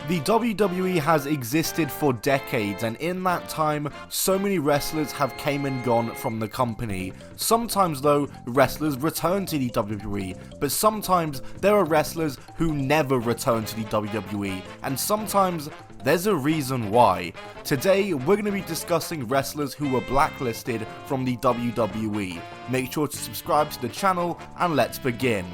The WWE has existed for decades, and in that time, so many wrestlers have came and gone from the company. Sometimes though, wrestlers return to the WWE, but sometimes there are wrestlers who never return to the WWE, and sometimes there's a reason why. Today, we're going to be discussing wrestlers who were blacklisted from the WWE. Make sure to subscribe to the channel, and let's begin.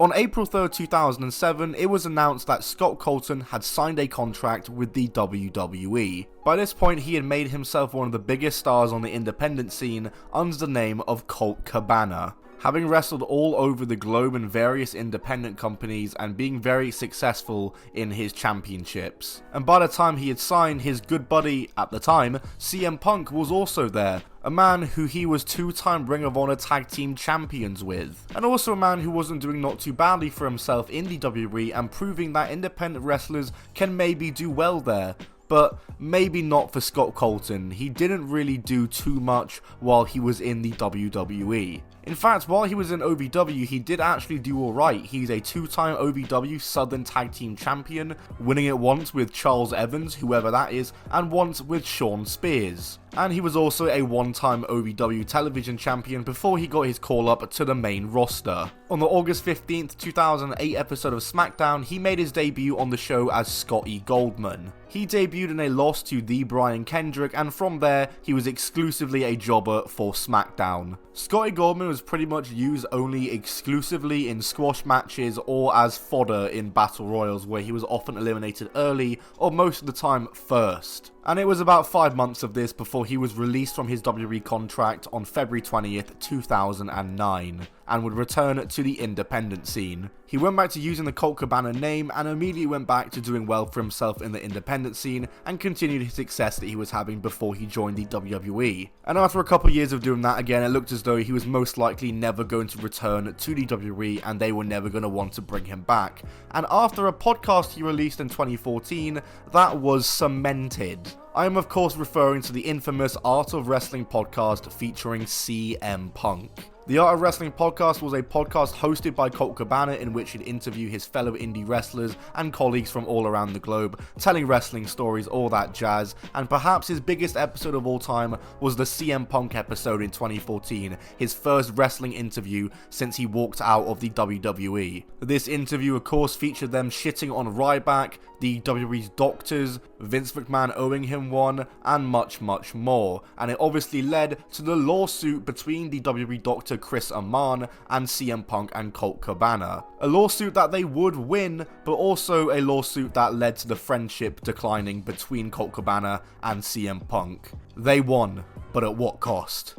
On April 3rd, 2007, it was announced that Scott Colton had signed a contract with the WWE. By this point, he had made himself one of the biggest stars on the independent scene under the name of Colt Cabana. Having wrestled all over the globe in various independent companies and being very successful in his championships. And by the time he had signed, his good buddy at the time, CM Punk, was also there. A man who he was two-time Ring of Honor Tag Team Champions with. And also a man who wasn't doing not too badly for himself in the WWE and proving that independent wrestlers can maybe do well there. But maybe not for Scott Colton. He didn't really do too much while he was in the WWE. In fact, while he was in OVW, he did actually do alright. He's a two-time OVW Southern Tag Team Champion, winning it once with Charles Evans, whoever that is, and once with Shawn Spears. And he was also a one-time OVW television champion before he got his call up to the main roster. On the August 15th, 2008 episode of SmackDown, he made his debut on the show as Scotty Goldman. He debuted in a loss to the Brian Kendrick, and from there, he was exclusively a jobber for SmackDown. Scotty Goldman was pretty much used only exclusively in squash matches or as fodder in battle royals, where he was often eliminated early or most of the time first. And it was about 5 months of this before he was released from his WWE contract on February 20th, 2009, and would return to the independent scene. He went back to using the Colt Cabana name and immediately went back to doing well for himself in the independent scene and continued his success that he was having before he joined the WWE. And after a couple years of doing that again, it looked as though he was most likely never going to return to the WWE and they were never going to want to bring him back. And after a podcast he released in 2014, that was cemented. I am of course referring to the infamous Art of Wrestling podcast featuring CM Punk. The Art of Wrestling podcast was a podcast hosted by Colt Cabana in which he'd interview his fellow indie wrestlers and colleagues from all around the globe, telling wrestling stories, all that jazz, and perhaps his biggest episode of all time was the CM Punk episode in 2014, his first wrestling interview since he walked out of the WWE. This interview of course featured them shitting on Ryback, the WWE's doctors, Vince McMahon owing him one, and much more, and it obviously led to the lawsuit between the WWE doctor Chris Amon and CM Punk and Colt Cabana. A lawsuit that they would win, but also a lawsuit that led to the friendship declining between Colt Cabana and CM Punk. They won, but at what cost?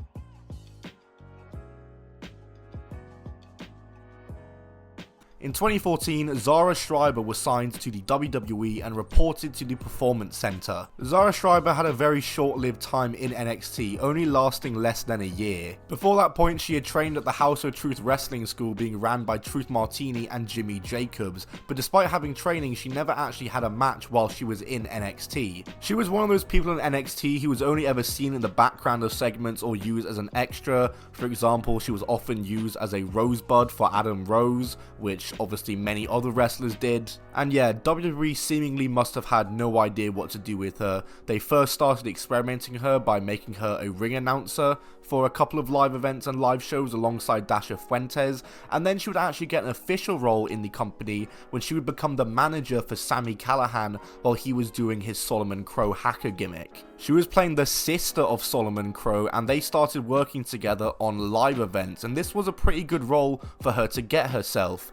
In 2014, Zara Schreiber was signed to the WWE and reported to the Performance Center. Zara Schreiber had a very short-lived time in NXT, only lasting less than a year. Before that point, she had trained at the House of Truth Wrestling School being ran by Truth Martini and Jimmy Jacobs, but despite having training, she never actually had a match while she was in NXT. She was one of those people in NXT who was only ever seen in the background of segments or used as an extra. For example, she was often used as a rosebud for Adam Rose, which obviously many other wrestlers did. And yeah, WWE seemingly must have had no idea what to do with her. They first started experimenting her by making her a ring announcer for a couple of live events and live shows alongside Dasha Fuentes, and then she would actually get an official role in the company when she would become the manager for Sami Callihan while he was doing his Solomon Crow hacker gimmick. She was playing the sister of Solomon Crow, and they started working together on live events, and this was a pretty good role for her to get herself,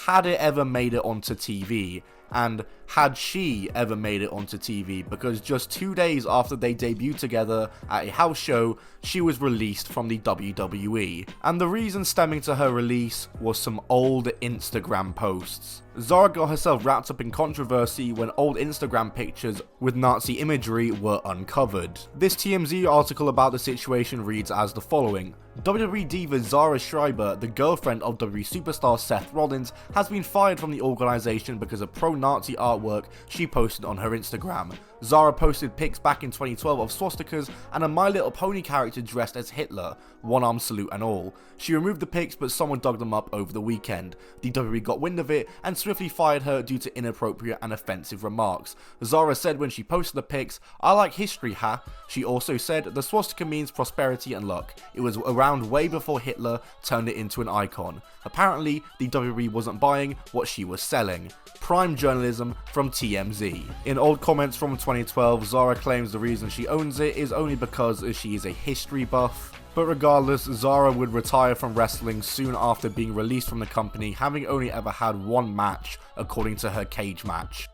had it ever made it onto TV. And had she ever made it onto TV, because just 2 days after they debuted together at a house show, she was released from the WWE. And the reason stemming to her release was some old Instagram posts. Zara got herself wrapped up in controversy when old Instagram pictures with Nazi imagery were uncovered. This TMZ article about the situation reads as the following: WWE diva Zara Schreiber, the girlfriend of WWE superstar Seth Rollins, has been fired from the organization because of pro-Nazi art artwork she posted on her Instagram. Zara posted pics back in 2012 of swastikas and a My Little Pony character dressed as Hitler, one-arm salute and all. She removed the pics, but someone dug them up over the weekend. The WWE got wind of it and swiftly fired her due to inappropriate and offensive remarks. Zara said when she posted the pics, "I like history, ha." She also said the swastika means prosperity and luck. It was around way before Hitler turned it into an icon. Apparently, the WWE wasn't buying what she was selling. Prime journalism from TMZ. In old comments from 2012, Zara claims the reason she owns it is only because she is a history buff. But regardless, Zara would retire from wrestling soon after being released from the company, having only ever had one match, according to her cage match.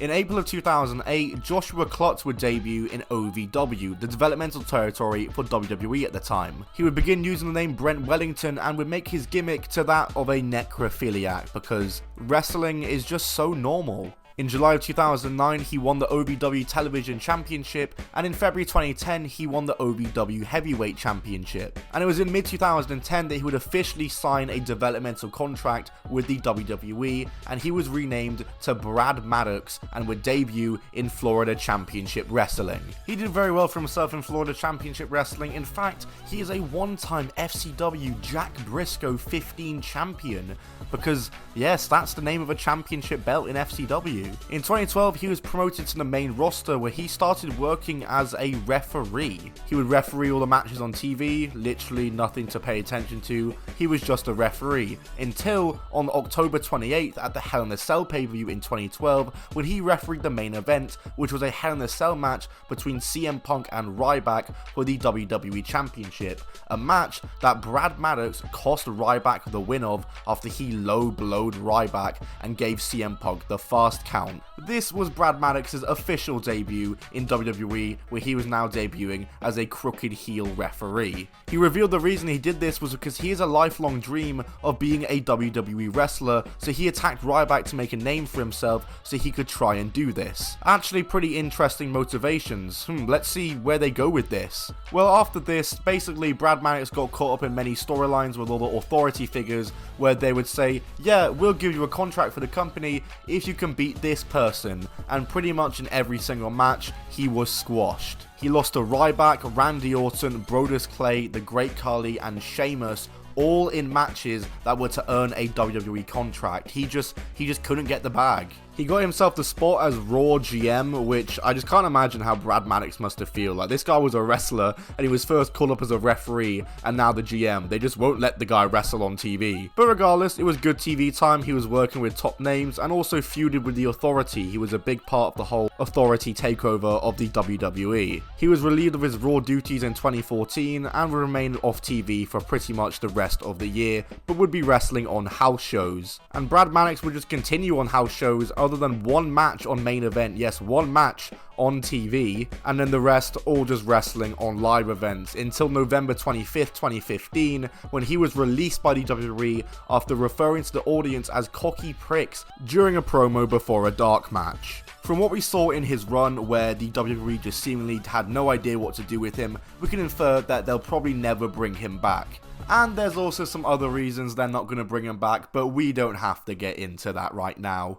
In April of 2008, Joshua Klutz would debut in OVW, the developmental territory for WWE at the time. He would begin using the name Brent Wellington and would make his gimmick to that of a necrophiliac because wrestling is just so normal. In July of 2009, he won the OVW Television Championship, and in February 2010, he won the OVW Heavyweight Championship. And it was in mid-2010 that he would officially sign a developmental contract with the WWE, and he was renamed to Brad Maddox and would debut in Florida Championship Wrestling. He did very well for himself in Florida Championship Wrestling. In fact, he is a one-time FCW Jack Briscoe 15 champion, because yes, that's the name of a championship belt in FCW. In 2012, he was promoted to the main roster where he started working as a referee. He would referee all the matches on TV, literally nothing to pay attention to. He was just a referee until on October 28th at the Hell in a Cell pay-per-view in 2012 when he refereed the main event, which was a Hell in a Cell match between CM Punk and Ryback for the WWE Championship, a match that Brad Maddox cost Ryback the win of after he low-blowed Ryback and gave CM Punk the fast count. This was Brad Maddox's official debut in WWE, where he was now debuting as a crooked heel referee. He revealed the reason he did this was because he has a lifelong dream of being a WWE wrestler, so he attacked Ryback to make a name for himself so he could try and do this. Actually pretty interesting motivations. Let's see where they go with this. Well, after this, basically Brad Maddox got caught up in many storylines with all the authority figures where they would say, yeah, we'll give you a contract for the company if you can beat this person, and pretty much in every single match, he was squashed. He lost to Ryback, Randy Orton, Brodus Clay, The Great Khali, and Sheamus, all in matches that were to earn a WWE contract. He just couldn't get the bag. He got himself the spot as Raw GM, which I just can't imagine how Brad Maddox must have felt. Like, this guy was a wrestler, and he was first called up as a referee, and now the GM. They just won't let the guy wrestle on TV. But regardless, it was good TV time. He was working with top names, and also feuded with the Authority. He was a big part of the whole Authority takeover of the WWE. He was relieved of his Raw duties in 2014, and would remain off TV for pretty much the rest of the year, but would be wrestling on house shows. And Brad Maddox would just continue on house shows, other than one match on main event, yes, one match on TV, and then the rest all just wrestling on live events until November 25th, 2015, when he was released by the WWE after referring to the audience as cocky pricks during a promo before a dark match. From what we saw in his run, where the WWE just seemingly had no idea what to do with him, we can infer that they'll probably never bring him back. And there's also some other reasons they're not going to bring him back, but we don't have to get into that right now.